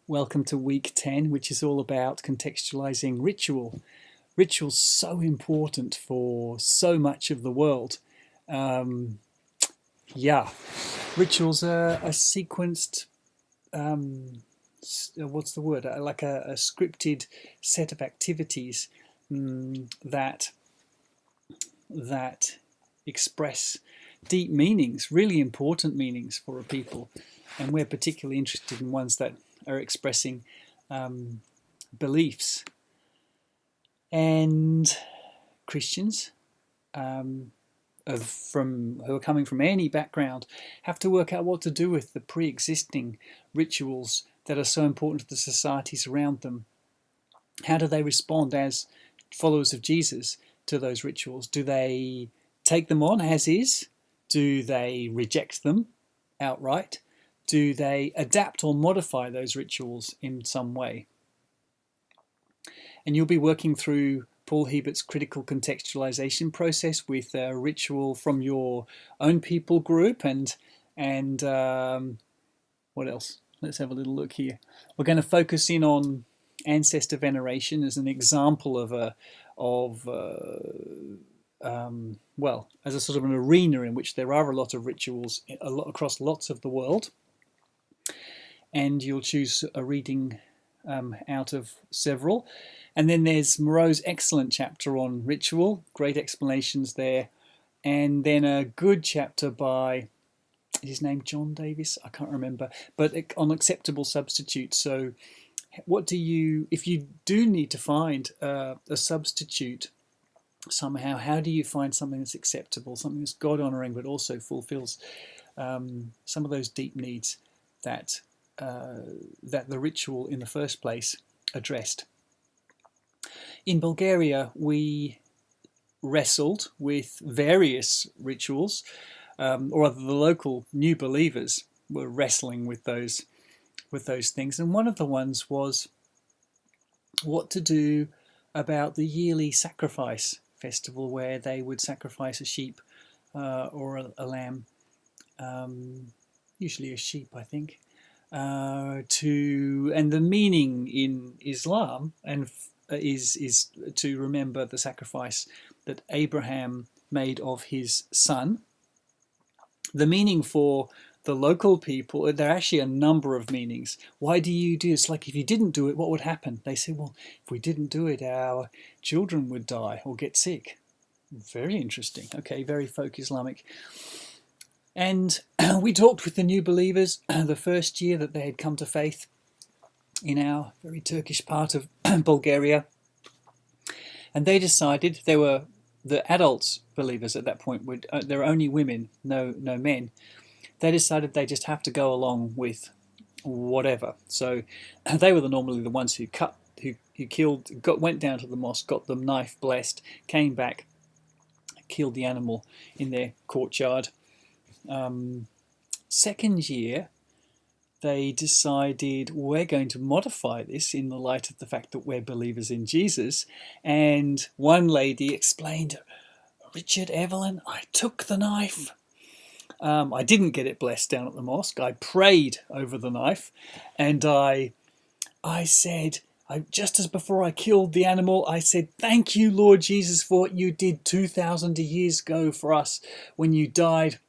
Welcome to week 10, which is all about contextualizing ritual. Ritual's so important for so much of the world. Um, yeah, rituals are a sequenced, what's the word? Like a scripted set of activities that that express deep meanings, really important meanings for a people. And we're particularly interested in ones that are expressing um, beliefs. And Christians who are coming from any background have to work out what to do with the pre-existing rituals that are so important to the societies around them. How do they respond as followers of Jesus to those rituals? Do they take them on as is? Do they reject them outright? Do they adapt or modify those rituals in some way? And you'll be working through Paul Hebert's critical contextualization process with a ritual from your own people group and what else? Let's have a little look here. We're going to focus in on ancestor veneration as an example of as a sort of an arena in which there are a lot of rituals across lots of the world. And you'll choose a reading out of several. And then there's Moreau's excellent chapter on ritual, great explanations there. And then a good chapter by, is his name John Davis? I can't remember, but on acceptable substitutes. So what do you, if you do need to find a substitute somehow, how do you find something that's acceptable, something that's God-honouring, but also fulfills some of those deep needs that the ritual in the first place addressed? In Bulgaria, we wrestled with various rituals, or rather the local new believers were wrestling with those things. And one of the ones was what to do about the yearly sacrifice festival where they would sacrifice a sheep or a lamb, usually a sheep, I think, and the meaning in Islam is to remember the sacrifice that Abraham made of his son. The meaning for the local people, there are actually a number of meanings. Why do you do this? Like, if you didn't do it, what would happen? They say, well, if we didn't do it, our children would die or get sick. Very interesting. Okay, very folk Islamic. And we talked with the new believers the first year that they had come to faith in our very Turkish part of Bulgaria. And they decided, they were the adults believers at that point, there were only women, no men. They decided they just have to go along with whatever. So they were normally the ones who killed, went down to the mosque, got the knife blessed, came back, killed the animal in their courtyard. Second year, they decided we're going to modify this in the light of the fact that we're believers in Jesus. And one lady explained, Richard, Evelyn, I took the knife. I didn't get it blessed down at the mosque. I prayed over the knife, and I said, just as before I killed the animal, I said, thank you, Lord Jesus, for what you did 2,000 years ago for us when you died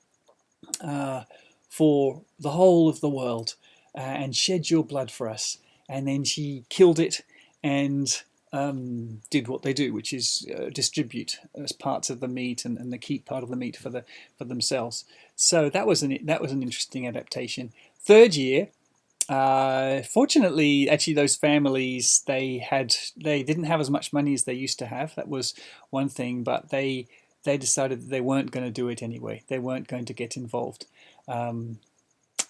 for the whole of the world and shed your blood for us. And then she killed it and did what they do, which is distribute as parts of the meat and the keep part of the meat for themselves. So that was an interesting adaptation. Third year, fortunately, actually, those families they didn't have as much money as they used to have. That was one thing, but they decided that they weren't going to do it anyway. They weren't going to get involved.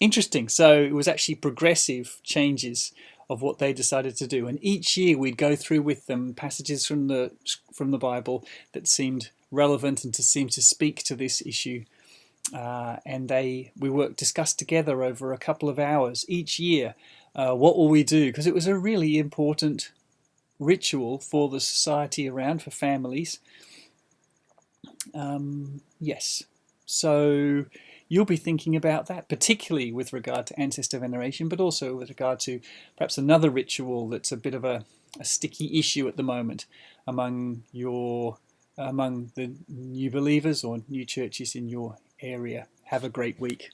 Interesting. So it was actually progressive changes of what they decided to do, and each year we'd go through with them passages from the Bible that seemed relevant and seemed to speak to this issue. And we discussed together over a couple of hours each year. What will we do? Because it was a really important ritual for the society around, for families. Yes. So you'll be thinking about that, particularly with regard to ancestor veneration, but also with regard to perhaps another ritual that's a bit of a sticky issue at the moment among the new believers or new churches in your area. Have a great week.